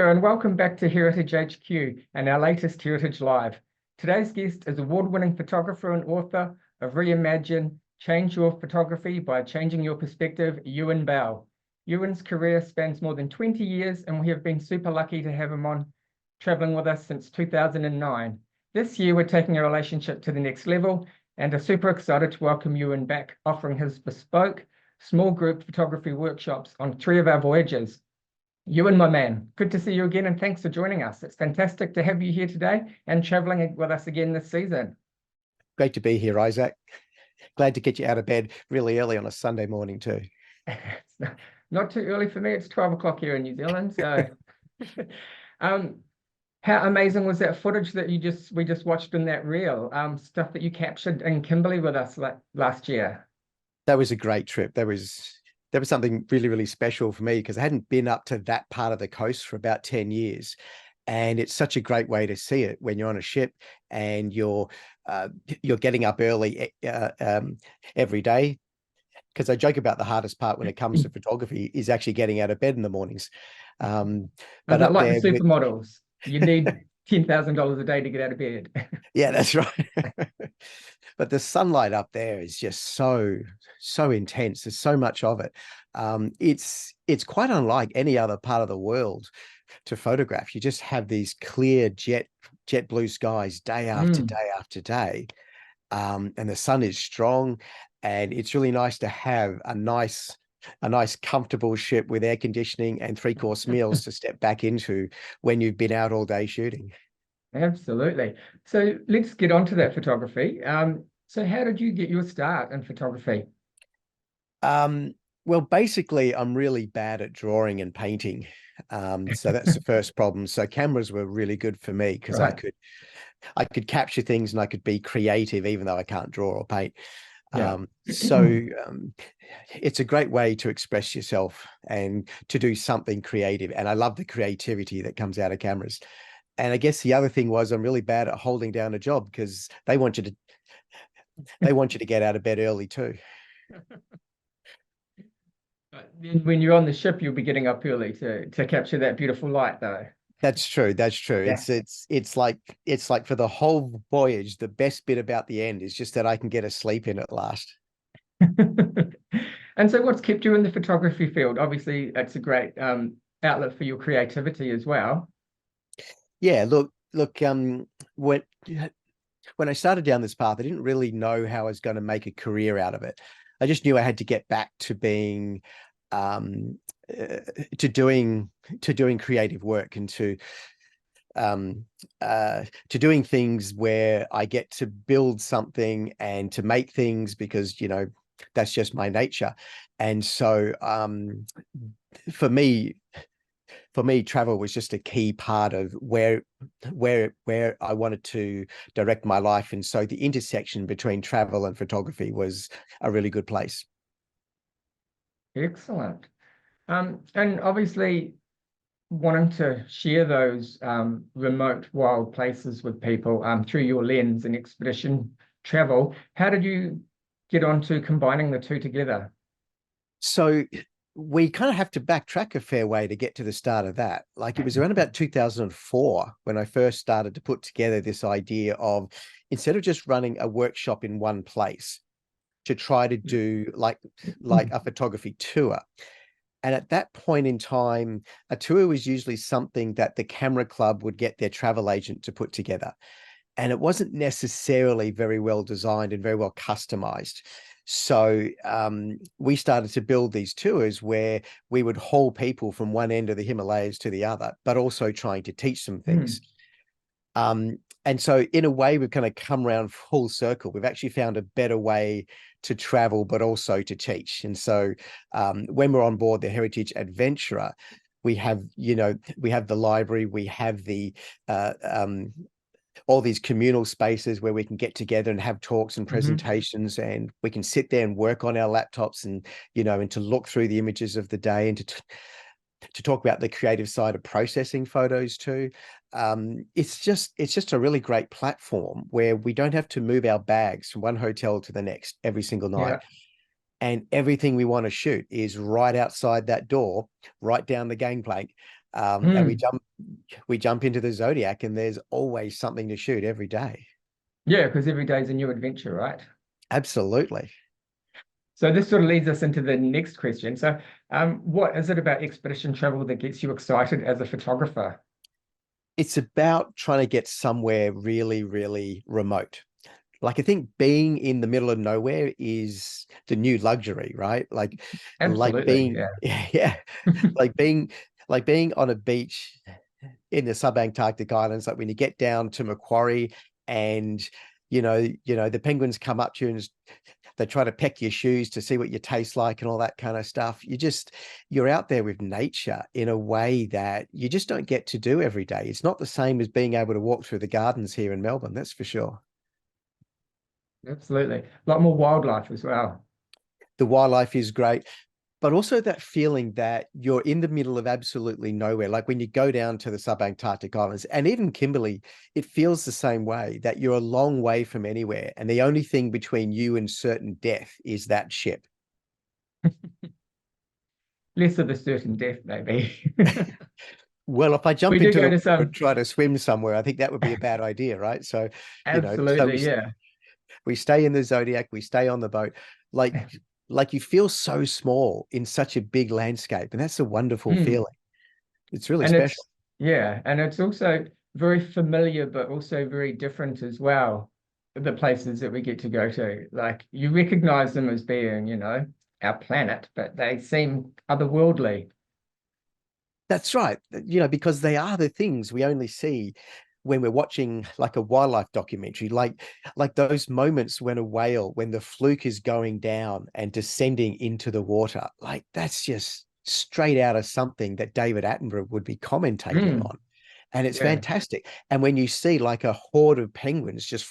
there, and welcome back to Heritage HQ and our latest Heritage Live. Today's guest is award-winning photographer and author of ReIMAGINE, Change Your Photography by Changing Your Perspective, Ewen Bell. Ewen's career spans more than 20 years, and we have been super lucky to have him on, traveling with us since 2009. This year, we're taking our relationship to the next level and are super excited to welcome Ewen back, offering his bespoke, small group photography workshops on 3 of our voyages. Ewen, my man, good to see you again, and thanks for joining us. It's fantastic to have you here today and traveling with us again this season. Great to be here, Isaac. Glad to get you out of bed really early on a Sunday morning too. Not too early for me. It's 12 o'clock here in New Zealand. So, how amazing was that footage that we just watched in that reel? Stuff that you captured in Kimberley with us last year. That was a great trip. That was something really, really special for me because I hadn't been up to that part of the coast for about 10 years. And it's such a great way to see it when you're on a ship and you're getting up early every day. Because I joke about the hardest part when it comes to photography is actually getting out of bed in the mornings. But up like the supermodels, you need $10,000 a day to get out of bed. Yeah, that's right. But the sunlight up there is just so intense. There's so much of it. It's quite unlike any other part of the world to photograph. You just have these clear jet blue skies day after day after day. And the sun is strong, and it's really nice to have a nice comfortable ship with air conditioning and 3-course meals to step back into when you've been out all day shooting. Absolutely. So let's get on to that photography. So how did you get your start in photography? Well, basically, I'm really bad at drawing and painting. So that's the first problem. So cameras were really good for me because I could capture things and I could be creative even though I can't draw or paint. It's a great way to express yourself and to do something creative. And I love the creativity that comes out of cameras. And I guess the other thing was I'm really bad at holding down a job because they want you to get out of bed early too. When you're on the ship, you'll be getting up early to capture that beautiful light, though. That's true. That's true. Yeah. It's like for the whole voyage, the best bit about the end is just that I can get a sleep in at last. And so what's kept you in the photography field? Obviously, it's a great outlet for your creativity as well. Yeah, look, when I started down this path, I didn't really know how I was going to make a career out of it. I just knew I had to get back to being to doing creative work and to doing things where I get to build something and to make things because, you know, that's just my nature. And so for me, travel was just a key part of where I wanted to direct my life. And so the intersection between travel and photography was a really good place. Excellent. And obviously wanting to share those remote wild places with people through your lens and expedition travel, how did you get onto combining the two together? So we kind of have to backtrack a fair way to get to the start of that. Like it was around about 2004 when I first started to put together this idea of, instead of just running a workshop in one place, to try to do like a photography tour. And at that point in time, a tour was usually something that the camera club would get their travel agent to put together. And it wasn't necessarily very well designed and very well customized. So we started to build these tours where we would haul people from one end of the Himalayas to the other, but also trying to teach them things. And so in a way, we've kind of come around full circle. We've actually found a better way to travel, but also to teach. And so when we're on board the Heritage Adventurer, we have the library, we have the all these communal spaces where we can get together and have talks and presentations, and we can sit there and work on our laptops and, and to look through the images of the day and to talk about the creative side of processing photos too. It's just a really great platform where we don't have to move our bags from one hotel to the next every single night. Yeah. And everything we want to shoot is right outside that door, right down the gangplank. And we jump into the Zodiac and there's always something to shoot every day. Yeah, because every day is a new adventure, right? Absolutely. So this sort of leads us into the next question. So, what is it about expedition travel that gets you excited as a photographer? It's about trying to get somewhere really, really remote. Like I think being in the middle of nowhere is the new luxury, right? Like Absolutely, being, yeah. yeah, like being like being on a beach in the subantarctic islands, like when you get down to Macquarie and the penguins come up to you and they try to peck your shoes to see what you taste like and all that kind of stuff. You're out there with nature in a way that you just don't get to do every day. It's not the same as being able to walk through the gardens here in Melbourne, that's for sure. Absolutely. A lot more wildlife as well. The wildlife is great, but also that feeling that you're in the middle of absolutely nowhere. Like when you go down to the subantarctic islands and even Kimberley, it feels the same way, that you're a long way from anywhere. And the only thing between you and certain death is that ship. Less of a certain death, maybe. Well, if I We jump do into go the to water and some, try to swim somewhere, I think that would be a bad idea, right? So absolutely, yeah. we stay in the Zodiac, we stay on the boat. Like, like you feel so small in such a big landscape, and that's a wonderful Mm. feeling. It's really And special. yeah, and it's also very familiar, but also very different as well. The places that we get to go to, like you recognize them as being, our planet, but they seem otherworldly. That's right. Because they are the things we only see when we're watching like a wildlife documentary, like those moments when the fluke is going down and descending into the water, like that's just straight out of something that David Attenborough would be commentating Mm, on. And it's yeah, fantastic. And when you see like a horde of penguins just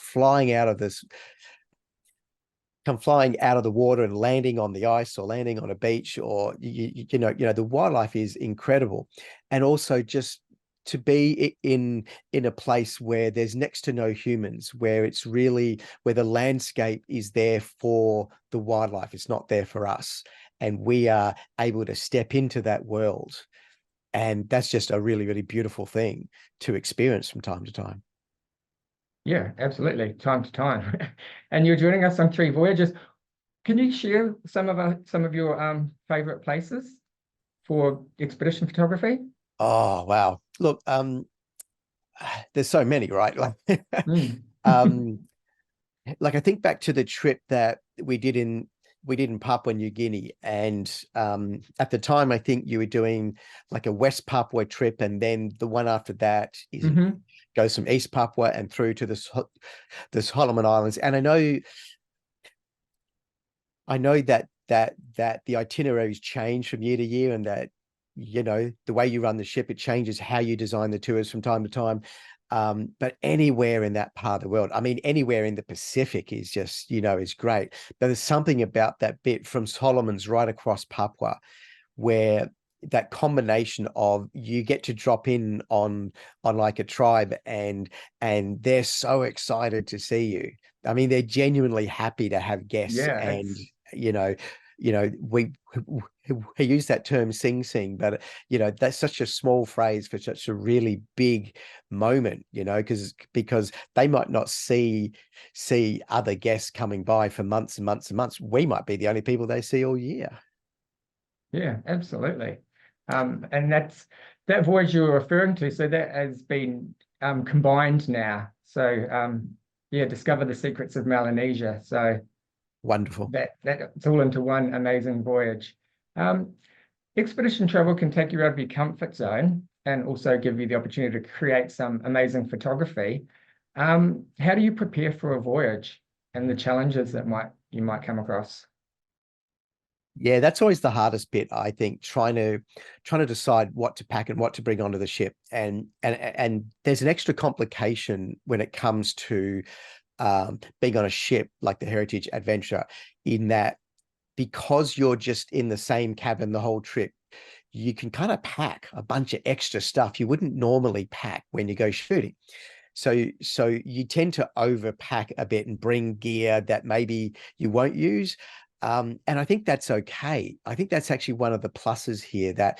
come flying out of the water and landing on the ice or landing on a beach, or the wildlife is incredible. And also just to be in a place where there's next to no humans, where the landscape is there for the wildlife, it's not there for us, and we are able to step into that world. And that's just a really, really beautiful thing to experience from time to time. yeah, absolutely, time to time. And you're joining us on three voyages. Can you share some of your favorite places for expedition photography? Oh wow, look, there's so many, right? Mm. um like I think back to the trip that we did in Papua New Guinea, and at the time I think you were doing like a West Papua trip, and then the one after that Hmm. goes from East Papua and through to the Solomon Islands. And I know that the itineraries change from year to year, and that the way you run the ship, it changes how you design the tours from time to time. But anywhere in that part of the world, I mean, anywhere in the Pacific is just, is great. But there's something about that bit from Solomon's right across Papua, where that combination of you get to drop in on like a tribe, and they're so excited to see you. I mean, they're genuinely happy to have guests. Yeah, And you know we use that term sing sing, but that's such a small phrase for such a really big moment, because they might not see other guests coming by for months and months and months. We might be the only people they see all year. yeah, absolutely. And that voyage you were referring to, so that has been combined now. So yeah, discover the secrets of Melanesia. So Wonderful. that it's all into one amazing voyage. Um, Expedition travel can take you out of your comfort zone and also give you the opportunity to create some amazing photography. How do you prepare for a voyage and the challenges that you might come across? Yeah, that's always the hardest bit, I think, trying to decide what to pack and what to bring onto the ship. And there's an extra complication when it comes to being on a ship like the Heritage Adventure, in that because you're just in the same cabin the whole trip, you can kind of pack a bunch of extra stuff you wouldn't normally pack when you go shooting. So you tend to overpack a bit and bring gear that maybe you won't use. And I think that's okay. I think that's actually one of the pluses here, that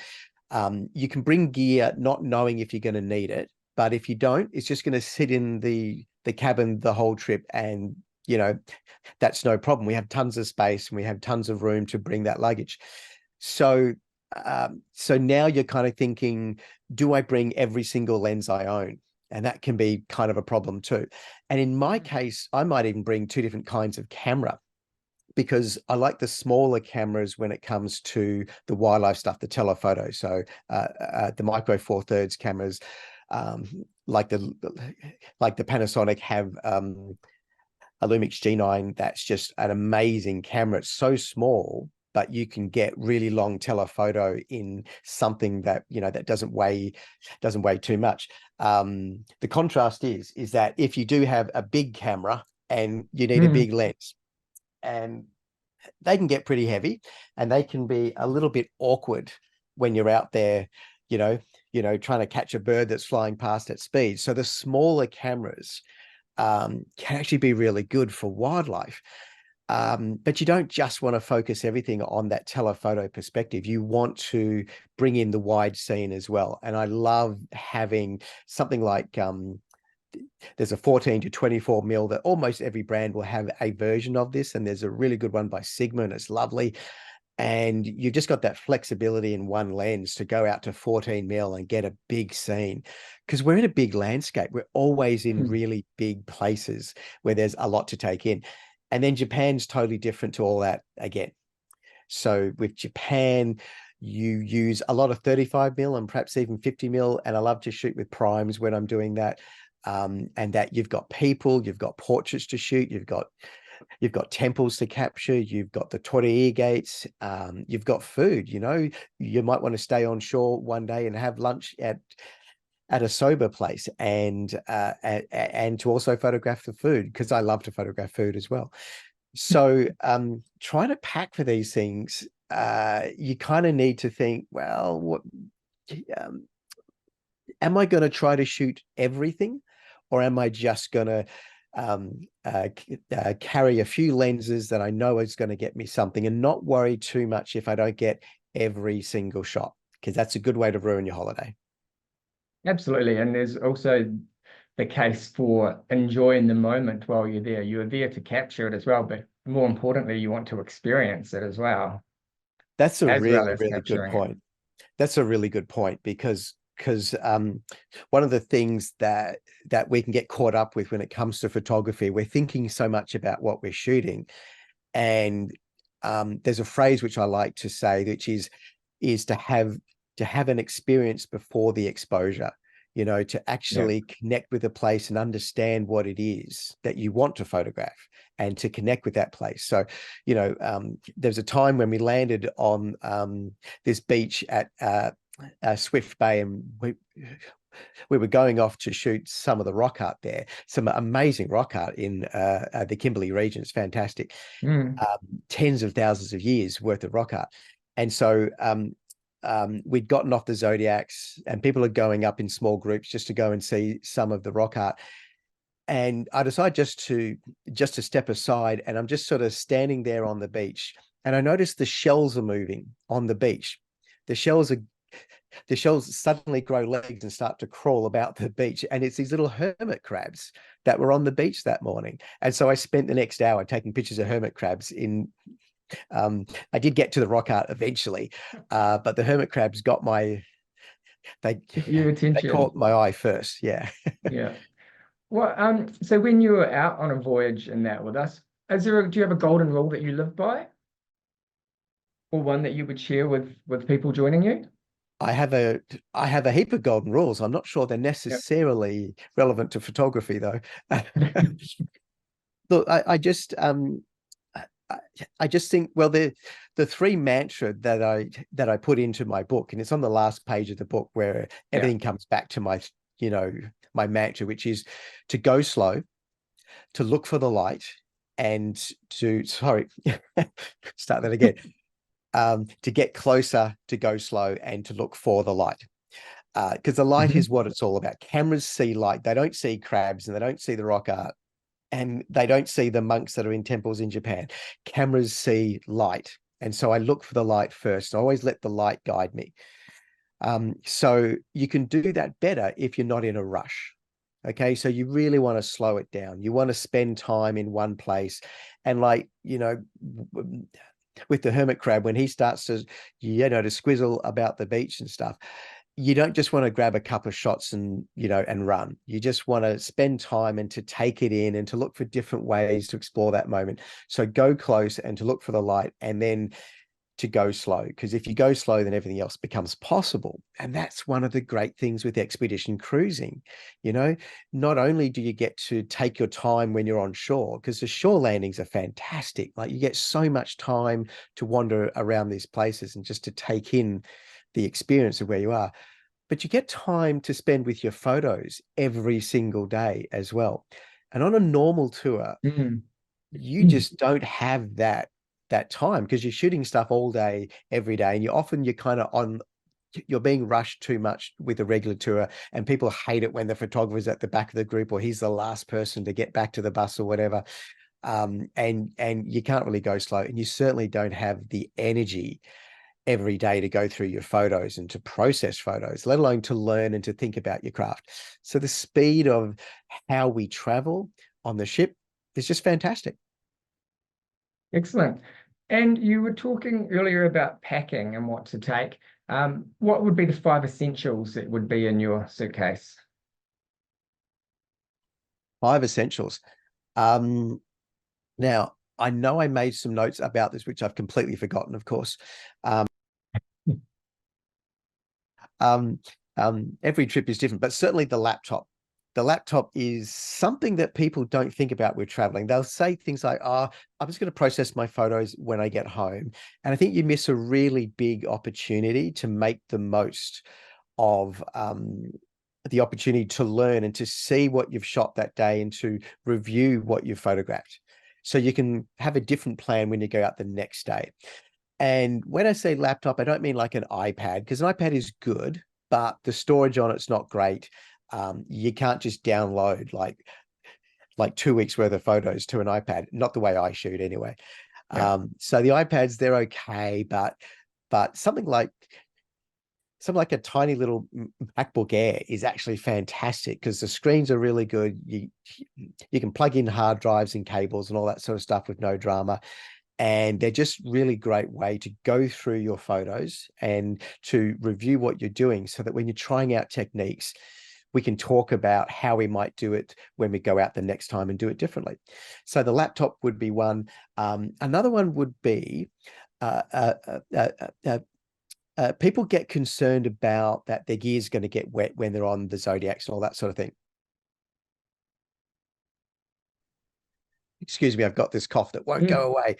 You can bring gear not knowing if you're going to need it, but if you don't, it's just going to sit in the cabin the whole trip, and that's no problem. We have tons of space and we have tons of room to bring that luggage. So so now you're kind of thinking, do I bring every single lens I own? And that can be kind of a problem too. And in my case, I might even bring two different kinds of camera, because I like the smaller cameras when it comes to the wildlife stuff, the telephoto. So the micro four thirds cameras, um, like the Panasonic have a Lumix G9. That's just an amazing camera. It's so small, but you can get really long telephoto in something that that doesn't weigh too much. The contrast is that if you do have a big camera and you need a big lens, and they can get pretty heavy and they can be a little bit awkward when you're out there, trying to catch a bird that's flying past at speed. So the smaller cameras can actually be really good for wildlife. But you don't just want to focus everything on that telephoto perspective. You want to bring in the wide scene as well. And I love having something like there's a 14 to 24 mil that almost every brand will have a version of this. And there's a really good one by Sigma, and it's lovely. And you've just got that flexibility in one lens to go out to 14 mil and get a big scene, because we're in a big landscape. We're always in really big places where there's a lot to take in. And then Japan's totally different to all that again. So with Japan, you use a lot of 35 mil and perhaps even 50 mil. And I love to shoot with primes when I'm doing that. And that you've got people, you've got portraits to shoot, you've got temples to capture, you've got the torii gates, you've got food. You might want to stay on shore one day and have lunch at a soba place, and to also photograph the food, because I love to photograph food as well. So trying to pack for these things, you kind of need to think, well, what am I going to try to shoot everything, or am I just going to carry a few lenses that I know is going to get me something, and not worry too much if I don't get every single shot, because that's a good way to ruin your holiday. Absolutely. And there's also the case for enjoying the moment while you're there. You're there to capture it as well, but more importantly, you want to experience it as well. That's a really, As really good capturing it. point. That's a really good point, because one of the things that we can get caught up with when it comes to photography, we're thinking so much about what we're shooting. And there's a phrase which I like to say, which is to have an experience before the exposure, to actually connect with a place and understand what it is that you want to photograph, and to connect with that place. So, there's a time when we landed on this beach at Swift Bay, and we were going off to shoot some of the rock art there, some amazing rock art in the Kimberley region. It's fantastic. Tens of thousands of years worth of rock art. And so we'd gotten off the Zodiacs, and people are going up in small groups just to go and see some of the rock art. And I decided just to step aside, and I'm just sort of standing there on the beach, and I noticed the shells are moving on the beach. The shells suddenly grow legs and start to crawl about the beach. And it's these little hermit crabs that were on the beach that morning. And so I spent the next hour taking pictures of hermit crabs I did get to the rock art eventually, but the hermit crabs got they caught my eye first. Yeah. Yeah. Well, so when you were out on a voyage and that with us, do you have a golden rule that you live by? Or one that you would share with people joining you? I have a heap of golden rules. I'm not sure they're necessarily relevant to photography, though. Look, I just think, well, the three mantra that I put into my book, and it's on the last page of the book, where everything comes back to my my mantra, which is to go slow, to look for the light, and start that again. To get closer, to go slow, and to look for the light. Because the light is what it's all about. Cameras see light. They don't see crabs, and they don't see the rock art, and they don't see the monks that are in temples in Japan. Cameras see light. And so I look for the light first. I always let the light guide me. So you can do that better if you're not in a rush. Okay, so you really want to slow it down. You want to spend time in one place. And like, with the hermit crab, when he starts to, to squizzle about the beach and stuff, you don't just want to grab a couple of shots and, and run. You just want to spend time and to take it in and to look for different ways to explore that moment. So go close and to look for the light, and then to go slow, because if you go slow, then everything else becomes possible. And that's one of the great things with expedition cruising. Not only do you get to take your time when you're on shore, because the shore landings are fantastic. Like, you get so much time to wander around these places and just to take in the experience of where you are, but you get time to spend with your photos every single day as well. And on a normal tour, Mm. you just don't have that time, because you're shooting stuff all day, every day, and you're being rushed too much with a regular tour, and people hate it when the photographer's at the back of the group, or he's the last person to get back to the bus or whatever. And you can't really go slow, and you certainly don't have the energy every day to go through your photos and to process photos, let alone to learn and to think about your craft. So the speed of how we travel on the ship is just fantastic. Excellent. And you were talking earlier about packing and what to take. What would be the 5 essentials that would be in your suitcase? 5 essentials. Now, I know I made some notes about this, which I've completely forgotten, of course. Every trip is different, but certainly the laptop. The laptop is something that people don't think about when traveling. They'll say things like, oh, I'm just going to process my photos when I get home. And I think you miss a really big opportunity to make the most of the opportunity to learn and to see what you've shot that day and to review what you've photographed. So you can have a different plan when you go out the next day. And when I say laptop, I don't mean like an iPad, because an iPad is good, but the storage on it's not great. You can't just download like 2 weeks worth of photos to an iPad, not the way I shoot anyway. Yeah. So the iPads, they're okay, but something like a tiny little MacBook Air is actually fantastic, because the screens are really good. You can plug in hard drives and cables and all that sort of stuff with no drama. And they're just really great way to go through your photos and to review what you're doing, so that when you're trying out techniques, we can talk about how we might do it when we go out the next time and do it differently. So the laptop would be one. Another one would be people get concerned about that their gear is going to get wet when they're on the Zodiacs and all that sort of thing. Excuse me, I've got this cough that won't go away.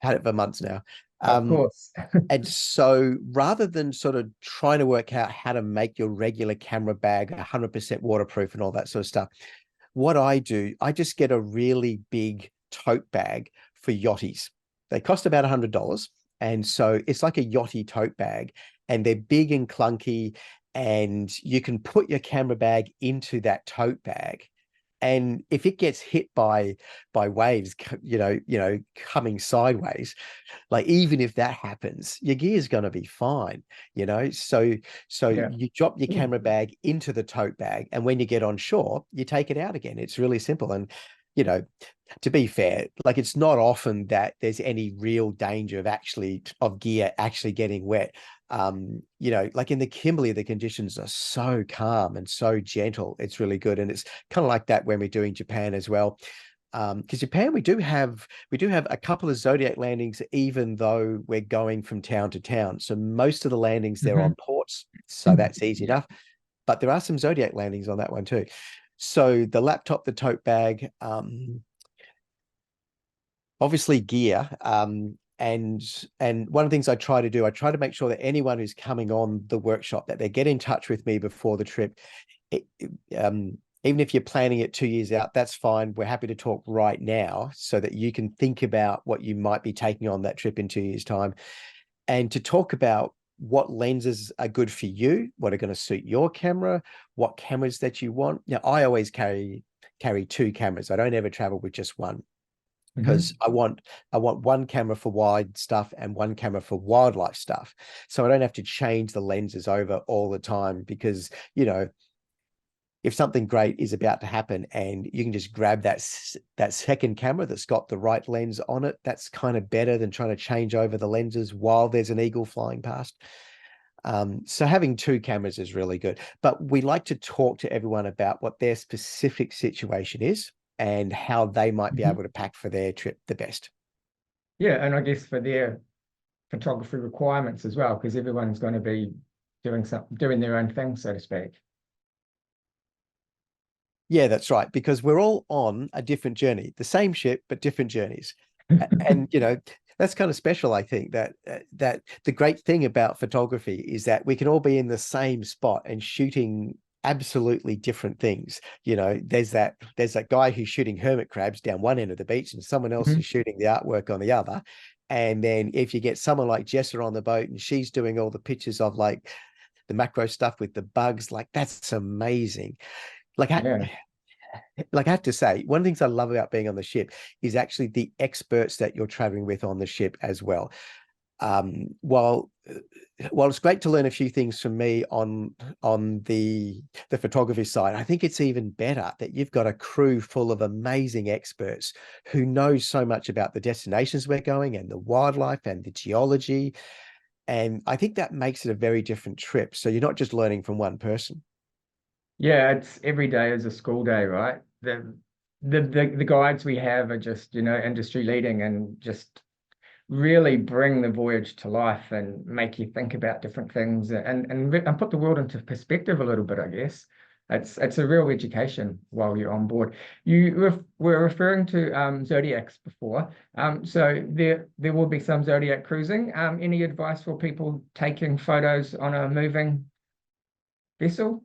Had it for months now. Of course. And so rather than sort of trying to work out how to make your regular camera bag 100% waterproof and all that sort of stuff, what I do, I just get a really big tote bag for yachties. They cost about $100. And so it's like a yachty tote bag, and they're big and clunky, and you can put your camera bag into that tote bag. And if it gets hit by waves, coming sideways, like, even if that happens, your gear is going to be fine, So Yeah. you drop your camera bag into the tote bag, and when you get on shore, you take it out again. It's really simple. And, to be fair, like, it's not often that there's any real danger of gear actually getting wet. Like in the Kimberley, the conditions are so calm and so gentle. It's really good. And it's kind of like that when we're doing Japan as well. Because Japan, we do have a couple of Zodiac landings, even though we're going from town to town. So most of the landings, they're on ports. So that's easy enough. But there are some Zodiac landings on that one too. So the laptop, the tote bag, obviously gear. And one of the things I try to make sure that anyone who's coming on the workshop, that they get in touch with me before the trip. Even if you're planning it 2 years out, that's fine. We're happy to talk right now, so that you can think about what you might be taking on that trip in 2 years' time, and to talk about what lenses are good for you, what are going to suit your camera, what cameras that you want. Now, I always carry 2 cameras. I don't ever travel with just one. because I want one camera for wide stuff and one camera for wildlife stuff. So I don't have to change the lenses over all the time because, if something great is about to happen and you can just grab that second camera that's got the right lens on it, that's kind of better than trying to change over the lenses while there's an eagle flying past. So having two cameras is really good, but we like to talk to everyone about what their specific situation is and how they might be able to pack for their trip the best. Yeah, and I guess for their photography requirements as well, because everyone's going to be doing their own thing, so to speak. Yeah, that's right, because we're all on a different journey, the same ship, but different journeys. And, that's kind of special, I think, that the great thing about photography is that we can all be in the same spot and shooting absolutely different things. There's that guy who's shooting hermit crabs down one end of the beach and someone else is shooting the artwork on the other. And then if you get someone like Jessa on the boat and she's doing all the pictures of like the macro stuff with the bugs, like that's amazing. Like Yeah. I have to say, one of the things I love about being on the ship is actually the experts that you're traveling with on the ship as well. While it's great to learn a few things from me on the photography side, I think it's even better that you've got a crew full of amazing experts who know so much about the destinations we're going and the wildlife and the geology. And I think that makes it a very different trip. So you're not just learning from one person. Yeah, it's every day is a school day, right? The guides we have are just, industry leading and just really bring the voyage to life and make you think about different things and put the world into perspective a little bit, I guess. It's a real education while you're on board. Were referring to zodiacs before. So there will be some zodiac cruising. Any advice for people taking photos on a moving vessel?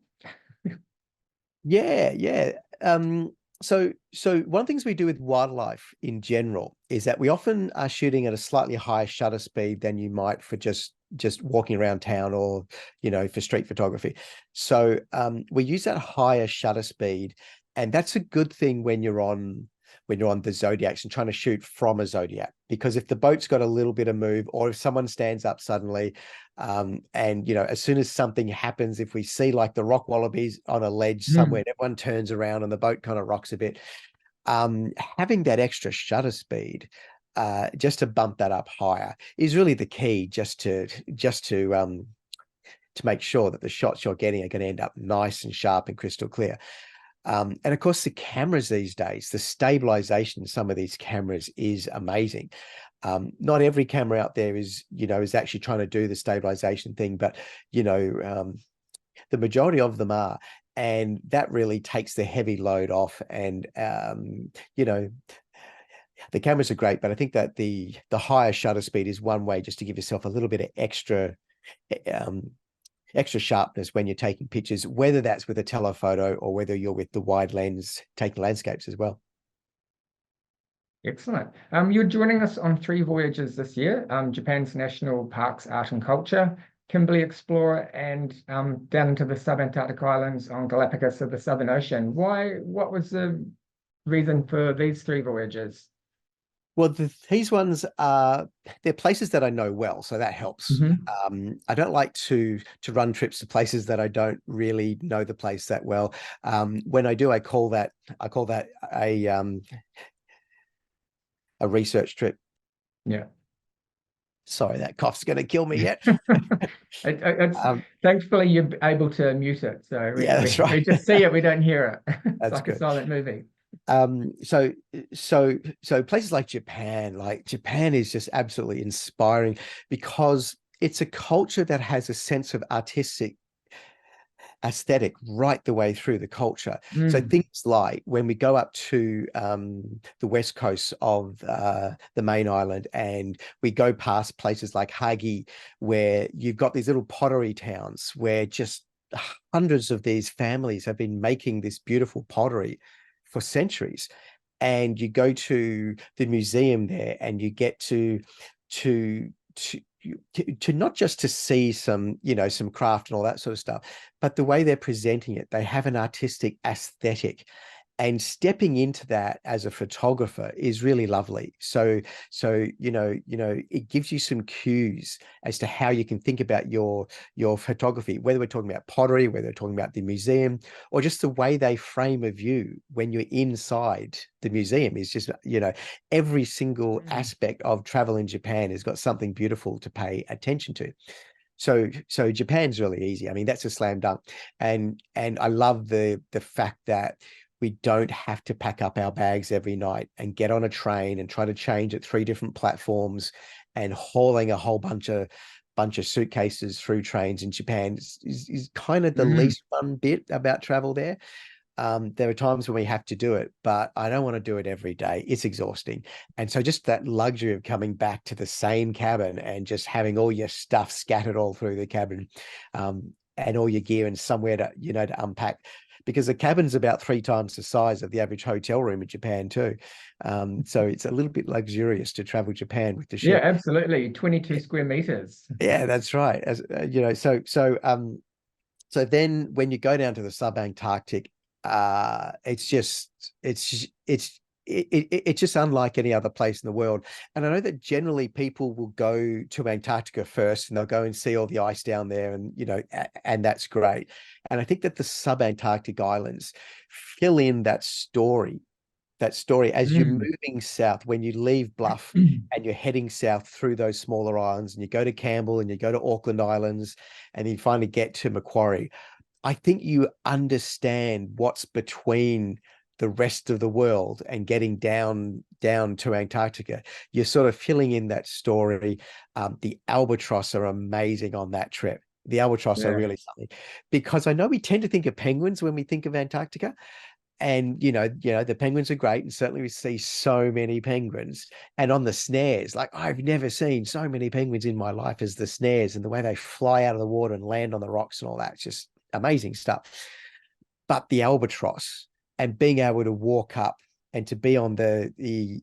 Yeah. So one of the things we do with wildlife in general is that we often are shooting at a slightly higher shutter speed than you might for just walking around town or, for street photography. So we use that higher shutter speed, and that's a good thing when you're on the zodiacs and trying to shoot from a zodiac, because if the boat's got a little bit of move or if someone stands up suddenly, and as soon as something happens, if we see like the rock wallabies on a ledge somewhere and everyone turns around and the boat kind of rocks a bit, having that extra shutter speed just to bump that up higher is really the key, just to make sure that the shots you're getting are going to end up nice and sharp and crystal clear. And of course, the cameras these days, the stabilization in some of these cameras is amazing. Not every camera out there is actually trying to do the stabilization thing, but the majority of them are, and that really takes the heavy load off. And the cameras are great, but I think that the higher shutter speed is one way just to give yourself a little bit of extra sharpness when you're taking pictures, whether that's with a telephoto or whether you're with the wide lens taking landscapes as well. Excellent. You're joining us on 3 voyages this year: Japan's National Parks, Art and Culture, Kimberley Explorer, and down into the subantarctic islands on Galapagos of the Southern Ocean. What was the reason for these 3 voyages? Well, these ones they're places that I know well, so that helps. I don't like to run trips to places that I don't really know the place that well. When I do, I call that a research trip. Yeah. Sorry, that cough's going to kill me yet. Thankfully, you're able to mute it, so that's right. We just see it, we don't hear it. It's That's like good. a silent movie. So places like Japan is just absolutely inspiring because it's a culture that has a sense of artistic aesthetic right the way through the culture. So things like when we go up to the west coast of the main island and we go past places like Hagi, where you've got these little pottery towns where just hundreds of these families have been making this beautiful pottery for centuries. And you go to the museum there and you get to not just to see some craft and all that sort of stuff, but the way they're presenting it, they have an artistic aesthetic. and stepping into that as a photographer is really lovely. So it gives you some cues as to how you can think about your photography, whether we're talking about pottery, whether we're talking about the museum, or just the way they frame a view when you're inside the museum is just, every single aspect of travel in Japan has got something beautiful to pay attention to. So Japan's really easy. I mean, that's a slam dunk. And I love the fact that we don't have to pack up our bags every night and get on a train and try to change at 3 different platforms and hauling a whole bunch of suitcases through trains in Japan is kind of the least fun bit about travel there. There are times when we have to do it, but I don't want to do it every day. It's exhausting. And so just that luxury of coming back to the same cabin and just having all your stuff scattered all through the cabin, and all your gear and somewhere to, to unpack, because the cabin's about 3 times the size of the average hotel room in Japan too. So it's a little bit luxurious to travel Japan with the Yeah, ship. absolutely. 22 square meters. Yeah, that's right. As so then when you go down to the sub-Antarctic, it's just unlike any other place in the world. And I know that generally people will go to Antarctica first and they'll go and see all the ice down there, and and that's great. And I think that the sub-Antarctic islands fill in that story as you're moving south. When you leave Bluff and you're heading south through those smaller islands, and you go to Campbell and you go to Auckland Islands and you finally get to Macquarie, I think you understand what's between the rest of the world and getting down to Antarctica. You're sort of filling in that story. The albatross are amazing on that trip. The albatross are really something, because I know we tend to think of penguins when we think of Antarctica. And the penguins are great, and certainly we see so many penguins. And on the snares, like, I've never seen so many penguins in my life as the snares, and the way they fly out of the water and land on the rocks and all that. It's just amazing stuff. But the albatross, and being able to walk up and to be on the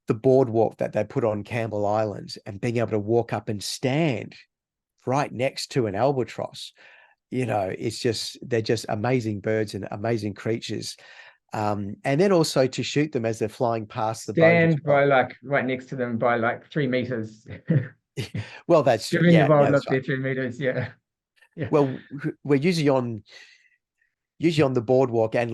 boardwalk that they put on Campbell Islands, and being able to walk up and stand right next to an albatross, they're just amazing birds and amazing creatures. And then also to shoot them as they're flying past the boat as Stand well. by like right next to them by like 3 meters. Well, that's true. Giving you Yeah, wild that's look right. there, 3 meters. Yeah. Yeah. Well, we're usually on the boardwalk, and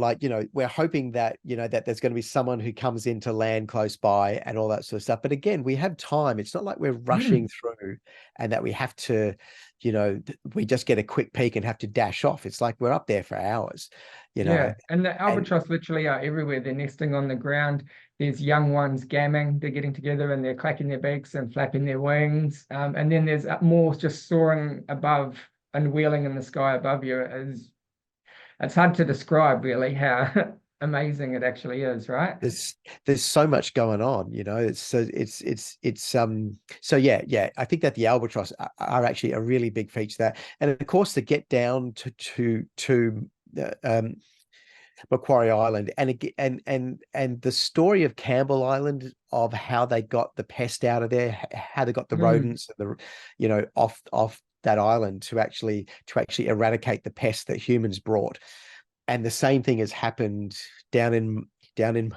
we're hoping that that there's going to be someone who comes in to land close by and all that sort of stuff. But again, we have time. It's not like we're rushing through and that we have to, we just get a quick peek and have to dash off. It's like we're up there for hours. Yeah, and the and albatross literally are everywhere. They're nesting on the ground. There's young ones gamming. They're getting together and they're clacking their beaks and flapping their wings. And then there's more just soaring above and wheeling in the sky above you. It's hard to describe really how amazing it actually is, right? there's so much going on. So yeah, I think that the albatross are actually a really big feature there. And of course, to get down to Macquarie Island, and the story of Campbell Island, of how they got the pest out of there, how they got the rodents and off that island to actually eradicate the pest that humans brought. And the same thing has happened down in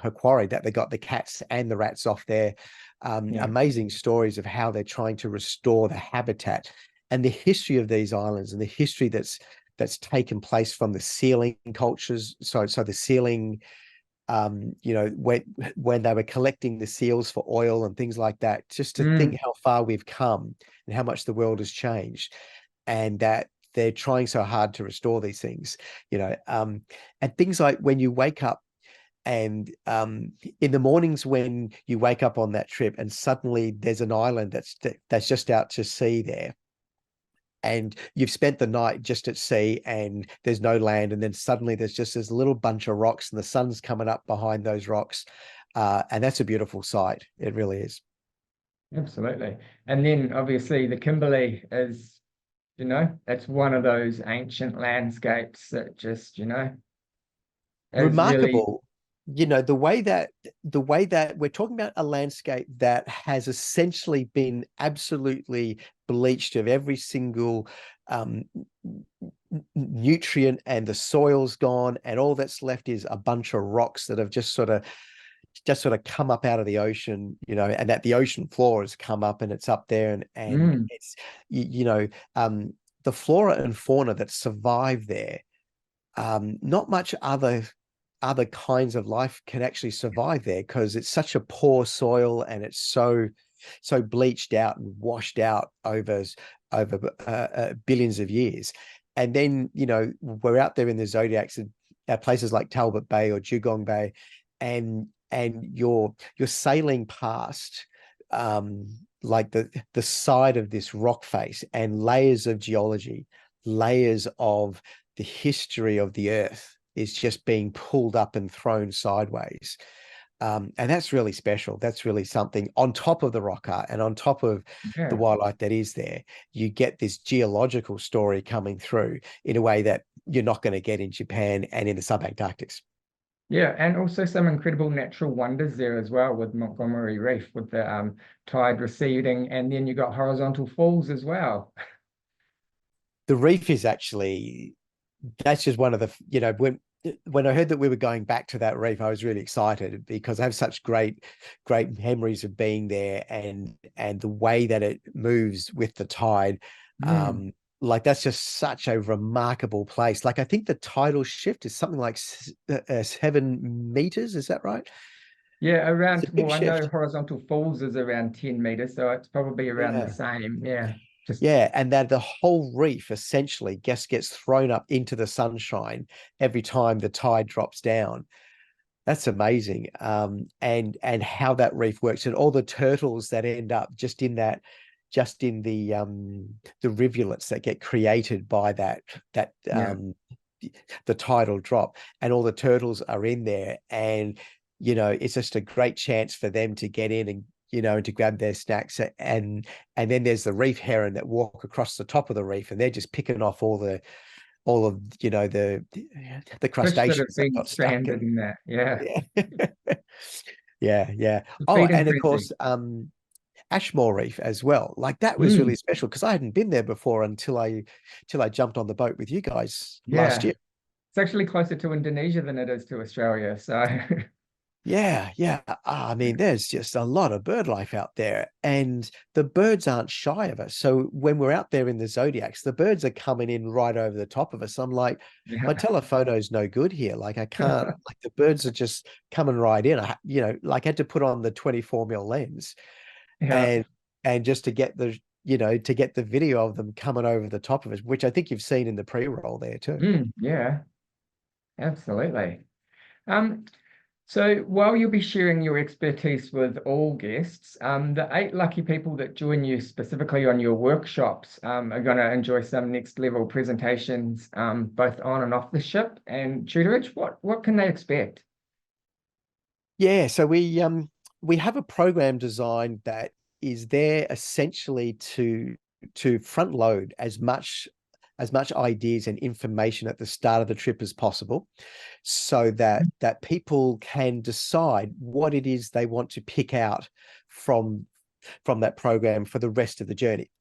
Macquarie, that they got the cats and the rats off there. Amazing stories of how they're trying to restore the habitat, and the history of these islands, and the history that's taken place from the sealing cultures. So the sealing, when they were collecting the seals for oil and things like that, just to think how far we've come and how much the world has changed, and that they're trying so hard to restore these things, and things like when you wake up and in the mornings, when you wake up on that trip and suddenly there's an island that's just out to sea there, and you've spent the night just at sea and there's no land, and then suddenly there's just this little bunch of rocks and the sun's coming up behind those rocks, and that's a beautiful sight. It really is. Absolutely. And then obviously the Kimberley is, it's one of those ancient landscapes that just, is really, Remarkable. The way that we're talking about a landscape that has essentially been absolutely bleached of every single nutrient and the soil's gone, and all that's left is a bunch of rocks that have just sort of come up out of the ocean, and that the ocean floor has come up and it's up there, and Mm, it's the flora and fauna that survive there. Not much other kinds of life can actually survive there, because it's such a poor soil, and it's so bleached out and washed out over billions of years. And then we're out there in the zodiacs at places like Talbot Bay or Dugong Bay, and you're sailing past like the side of this rock face, and layers of geology, layers of the history of the earth is just being pulled up and thrown sideways. And that's really special. That's really something. On top of the rock art and on top of the yeah. wildlife that is there, you get this geological story coming through in a way that you're not going to get in Japan and in the subantarctics. Yeah, and also some incredible natural wonders there as well with Montgomery Reef, with the tide receding, and then you got horizontal falls as well. The reef is actually, that's just one of the, when I heard that we were going back to that reef, I was really excited, because I have such great memories of being there, and the way that it moves with the tide. Mm. Like, that's just such a remarkable place. Like, I think the tidal shift is something like 7 meters. Is that right? Yeah, It's a around, big well, I know shift. horizontal falls is around 10 meters, so it's probably around the Yeah. same. Yeah, just Yeah, and that the whole reef essentially just gets thrown up into the sunshine every time the tide drops down. That's amazing. And how that reef works, and all the turtles that end up just in the rivulets that get created by that yeah. the tidal drop, and all the turtles are in there, and it's just a great chance for them to get in, and and to grab their snacks. And then there's the reef heron that walk across the top of the reef, and they're just picking off all of the Fish that have crustaceans that been got stuck. stranded And in that. Yeah, yeah. Yeah. the Oh, feeding and of frenzy. course, Ashmore Reef as well. Like, that was really Mm, special, because I hadn't been there before until I jumped on the boat with you guys last yeah, year. it's actually closer to Indonesia than it is to Australia. So, Yeah. I mean, there's just a lot of bird life out there, and the birds aren't shy of us. So when we're out there in the zodiacs, the birds are coming in right over the top of us. I'm like, my yeah, telephoto's no good here. Like, I can't. Like, the birds are just coming right in. Like, I had to put on the 24 mm lens, yeah, and just to get the video of them coming over the top of us, which I think you've seen in the pre-roll there too. yeah, absolutely. Um, So while you'll be sharing your expertise with all guests, the 8 lucky people that join you specifically on your workshops are going to enjoy some next level presentations, both on and off the ship. And tutorage, what can they expect? Yeah, so we have a program designed that is there essentially to front load as much ideas and information at the start of the trip as possible, so that people can decide what it is they want to pick out from that program for the rest of the journey.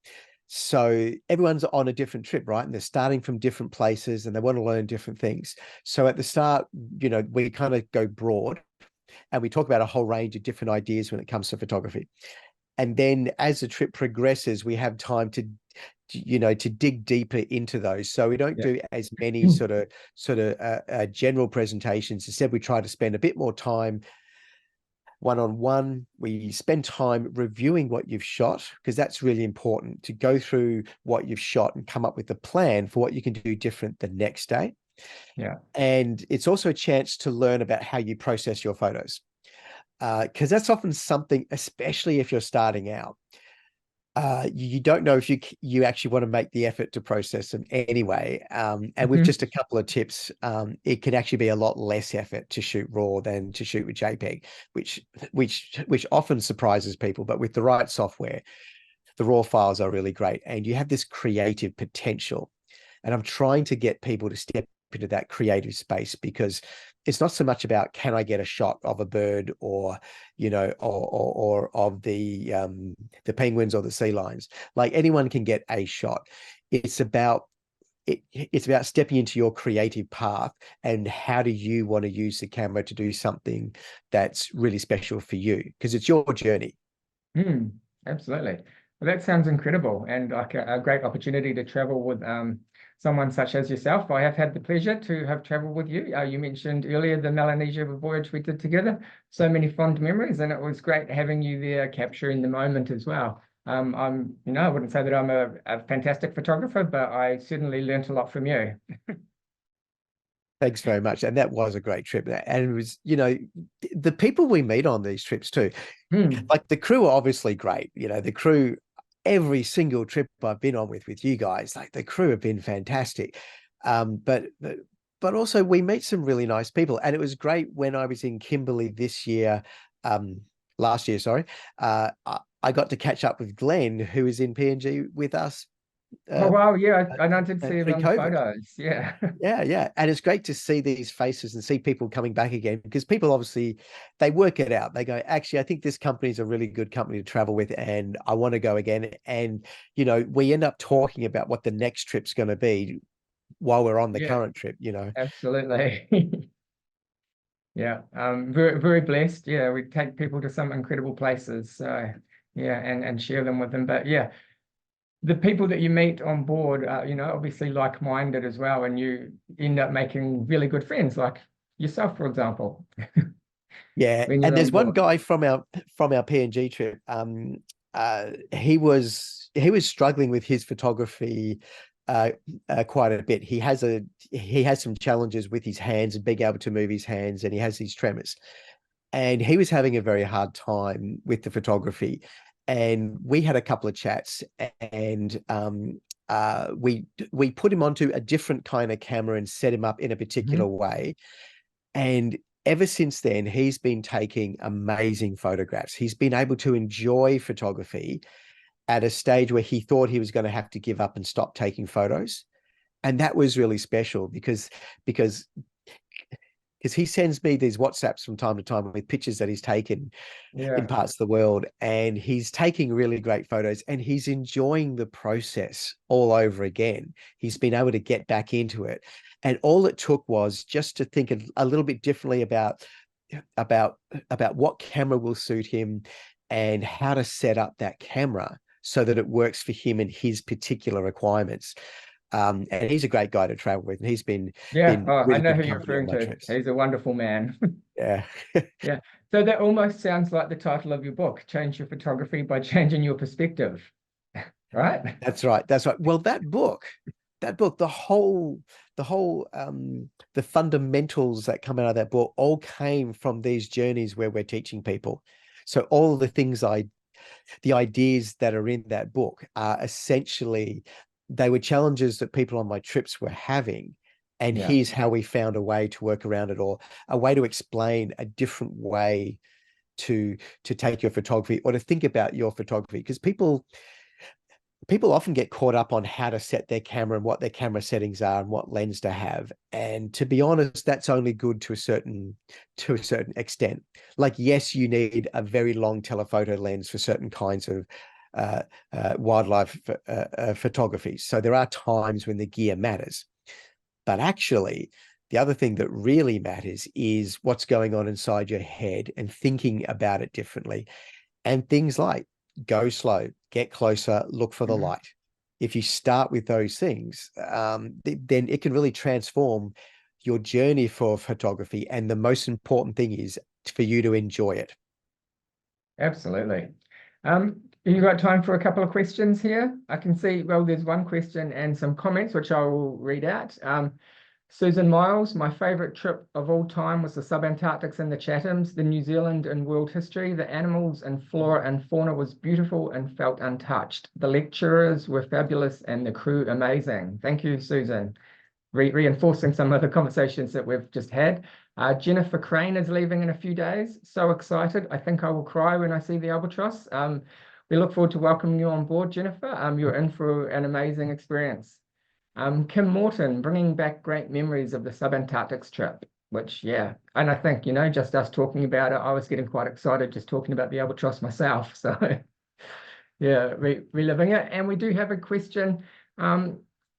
So everyone's on a different trip, right? And they're starting from different places, and they want to learn different things. So at the start, we kind of go broad, and we talk about a whole range of different ideas when it comes to photography. And then as the trip progresses, we have time to dig deeper into those. So we don't Yeah. do as many general presentations. Instead, we try to spend a bit more time one-on-one. We spend time reviewing what you've shot, because that's really important, to go through what you've shot and come up with a plan for what you can do different the next day. Yeah. And it's also a chance to learn about how you process your photos, because that's often something, especially if you're starting out, you don't know if you actually want to make the effort to process them anyway. And with Mhm. just a couple of tips, it can actually be a lot less effort to shoot RAW than to shoot with JPEG, which often surprises people. But with the right software, the RAW files are really great, and you have this creative potential. And I'm trying to get people to step into that creative space, because it's not so much about, can I get a shot of a bird, or or of the penguins or the sea lions. Like, anyone can get a shot. It's about it's about stepping into your creative path and how do you want to use the camera to do something that's really special for you, because it's your journey. Absolutely. Well, that sounds incredible and like a great opportunity to travel with someone such as yourself. I have had the pleasure to have traveled with you. You mentioned earlier the Melanesia voyage we did together. So many fond memories, and it was great having you there capturing the moment as well. I wouldn't say that I'm a fantastic photographer, but I certainly learnt a lot from you. Thanks very much. And that was a great trip. And it was, the people we meet on these trips too, Hmm. like the crew are obviously great. The crew, every single trip I've been on with you guys, like the crew have been fantastic. But also we meet some really nice people. And it was great when I was in Kimberley this year, last year, sorry. I got to catch up with Glenn, who was in PNG with us Oh, wow. Yeah, I did see it on the pre-COVID. photos. Yeah. Yeah. And it's great to see these faces and see people coming back again, because people obviously, they work it out. They go, actually, I think this company is a really good company to travel with and I want to go again. And, we end up talking about what the next trip's going to be while we're on the Yeah, current trip. absolutely. Yeah, very, very blessed. Yeah, we take people to some incredible places. So yeah, and share them with them. But yeah, the people that you meet on board are, obviously like-minded as well, and you end up making really good friends, like yourself, for example, Yeah. when And you're on there's one board. guy from our PNG trip. He was struggling with his photography quite a bit. He has some challenges with his hands and being able to move his hands, and he has these tremors. And he was having a very hard time with the photography. And we had a couple of chats, and we put him onto a different kind of camera and set him up in a particular Mhm. way. And ever since then, he's been taking amazing photographs. He's been able to enjoy photography at a stage where he thought he was going to have to give up and stop taking photos. And that was really special because he sends me these WhatsApps from time to time with pictures that he's taken in Yeah, parts of the world, and he's taking really great photos and he's enjoying the process all over again. He's been able to get back into it. And all it took was just to think a little bit differently about what camera will suit him and how to set up that camera so that it works for him and his particular requirements. And he's a great guy to travel with, and he's been yeah. Oh, I really know good who you're company on referring my to. trips. He's a wonderful man. Yeah. Yeah. So that almost sounds like the title of your book, Change Your Photography by Changing Your Perspective, right? That's right. That's right. Well, that book, the fundamentals that come out of that book all came from these journeys where we're teaching people. So all the ideas that are in that book are essentially, they were challenges that people on my trips were having. And Yeah. here's how we found a way to work around it, or a way to explain a different way to take your photography or to think about your photography. Because people often get caught up on how to set their camera and what their camera settings are and what lens to have. And to be honest, that's only good to a certain extent. Like, yes, you need a very long telephoto lens for certain kinds of wildlife photography. So there are times when the gear matters. But actually, the other thing that really matters is what's going on inside your head and thinking about it differently. And things like go slow, get closer, look for the Mhm. light. If you start with those things, then it can really transform your journey for photography. And the most important thing is for you to enjoy it. Absolutely. You got time for a couple of questions here? I can see, well, there's one question and some comments, which I will read out. Susan Miles, my favorite trip of all time was the subantarctics and the Chathams, the New Zealand and world history. The animals and flora and fauna was beautiful and felt untouched. The lecturers were fabulous and the crew amazing. Thank you, Susan. Reinforcing some of the conversations that we've just had. Jennifer Crane is leaving in a few days. So excited. I think I will cry when I see the albatross. We look forward to welcoming you on board, Jennifer. You're in for an amazing experience. Kim Morton, bringing back great memories of the subantarctics trip, which, yeah, and I think, just us talking about it, I was getting quite excited just talking about the albatross myself. So, yeah, reliving it. And we do have a question.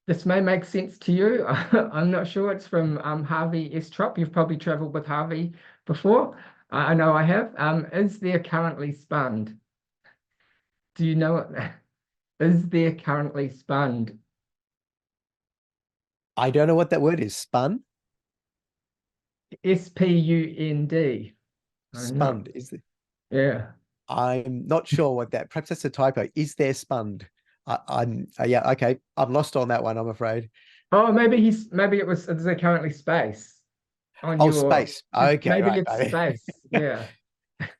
This may make sense to you. I'm not sure. It's from Harvey S. Trop. You've probably traveled with Harvey before. I know I have. Is there currently spun? Do you know what? Is there currently spun? I don't know what that word is. Spun? SPUND. I'm not. Spun is the, Yeah. I'm not sure what that. Perhaps that's a typo. Is there spun? I'm yeah, okay. I'm lost on that one, I'm afraid. Oh, maybe it was. Is there currently space on Oh, your? space. Okay, Maybe right. it's space. Yeah.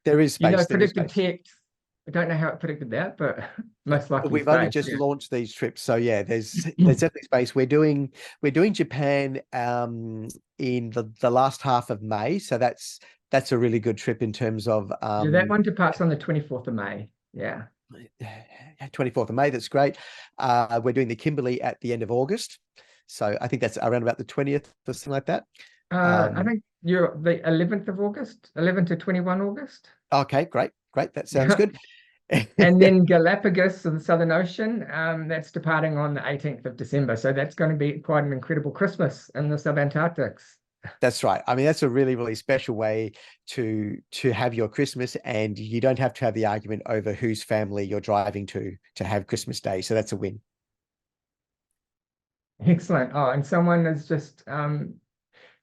There is You know, space. There is predicted space. text. I don't know how it predicted that, but most likely We've only space. just launched these trips, so yeah, there's definitely space. We're doing Japan in the last half of May, so that's a really good trip in terms of Yeah, that one departs on the 24th of May. Yeah. 24th of May. That's great. We're doing the Kimberley at the end of August, so I think that's around about the 20th or something like that. I think you're the 11th of August, 11 to 21 August. Okay, great, that sounds Yeah. good. And then Galapagos of the Southern Ocean, that's departing on the 18th of December. So that's going to be quite an incredible Christmas in the subantarctics. That's right. I mean, that's a really, really special way to have your Christmas, and you don't have to have the argument over whose family you're driving to have Christmas Day. So that's a win. Excellent. Oh, and someone has just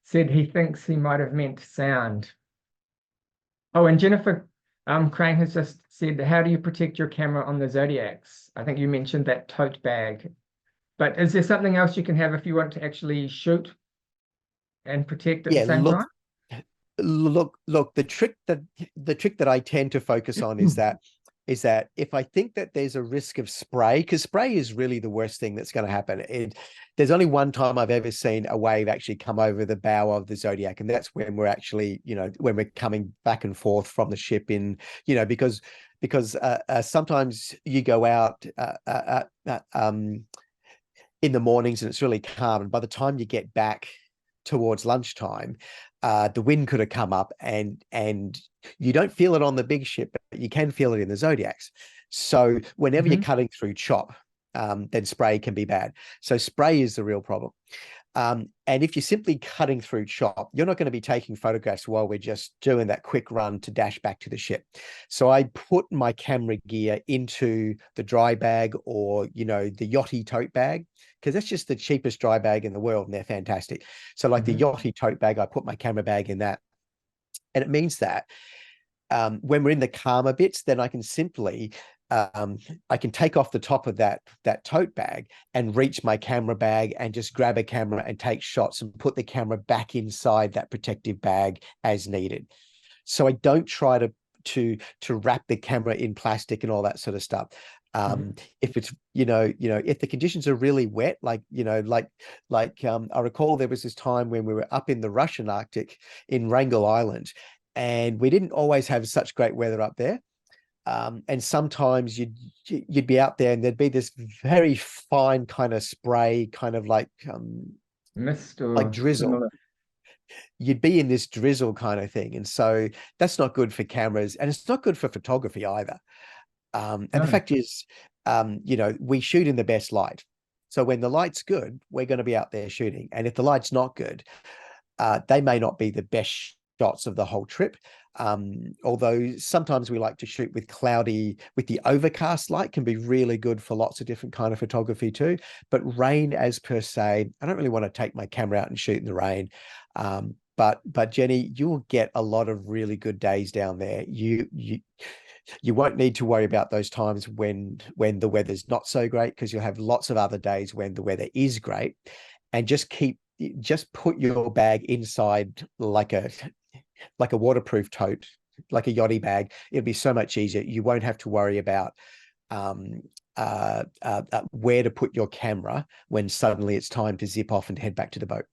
said he thinks he might have meant sound. Oh, and Jennifer Crane has just said, how do you protect your camera on the Zodiacs? I think you mentioned that tote bag. But is there something else you can have if you want to actually shoot and protect at the Yeah, same time? look. The trick that I tend to focus on is that if I think that there's a risk of spray, because spray is really the worst thing that's going to happen. There's only one time I've ever seen a wave actually come over the bow of the Zodiac, and that's when we're actually, when we're coming back and forth from the ship because sometimes you go out in the mornings and it's really calm, and by the time you get back towards lunchtime, the wind could have come up, and you don't feel it on the big ship, but you can feel it in the Zodiacs. So whenever you're cutting through chop, then spray can be bad. So spray is the real problem. And if you're simply cutting through chop, you're not going to be taking photographs while we're just doing that quick run to dash back to the ship. So I put my camera gear into the dry bag, or, the yachty tote bag, because that's just the cheapest dry bag in the world, and they're fantastic. So like the yachty tote bag, I put my camera bag in that. And it means that when we're in the calmer bits, then I can simply I can take off the top of that tote bag and reach my camera bag and just grab a camera and take shots and put the camera back inside that protective bag as needed. So I don't try to wrap the camera in plastic and all that sort of stuff. If it's if the conditions are really wet, I recall there was this time when we were up in the Russian Arctic in Wrangel Island, and we didn't always have such great weather up there. And sometimes you'd be out there and there'd be this very fine kind of spray, kind of like Mist like or drizzle. similar. You'd be in this drizzle kind of thing, and so that's not good for cameras, and it's not good for photography either. And the fact is, we shoot in the best light. So when the light's good, we're going to be out there shooting, and if the light's not good, they may not be the best shots of the whole trip. Although sometimes we like to shoot with the overcast light can be really good for lots of different kind of photography too. But rain as per se, I don't really want to take my camera out and shoot in the rain. But Jenny, you will get a lot of really good days down there. You won't need to worry about those times when the weather's not so great, because you'll have lots of other days when the weather is great. And just put your bag inside like a waterproof tote, like a yachty bag. It'll be so much easier. You won't have to worry about where to put your camera when suddenly it's time to zip off and head back to the boat.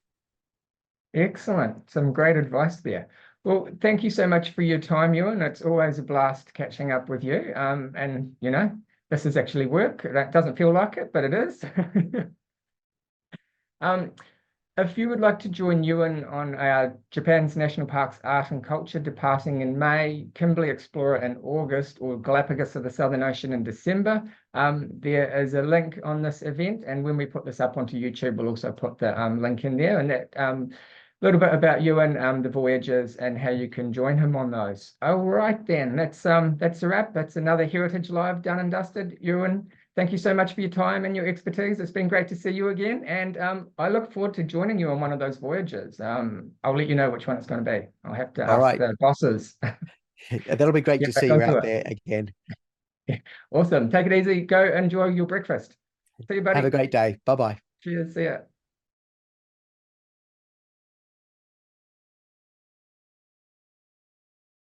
Excellent. Some great advice there. Well, thank you so much for your time, Ewan. It's always a blast catching up with you. And this is actually work. That doesn't feel like it, but it is. Um, If you would like to join Ewan on our Japan's National Parks Art and Culture departing in May, Kimberley Explorer in August, or Galapagos of the Southern Ocean in December, there is a link on this event. And when we put this up onto YouTube, we'll also put the link in there. And that little bit about Ewan, the voyages, and how you can join him on those. All right, then. That's a wrap. That's another Heritage Live done and dusted. Ewan, thank you so much for your time and your expertise. It's been great to see you again. And I look forward to joining you on one of those voyages. I'll let you know which one it's going to be. I'll have to All ask right. the bosses. That'll be great Get to back see you onto out it. there again. Awesome. Take it easy. Go enjoy your breakfast. See you, buddy. Have a great day. Bye-bye. Cheers. See ya.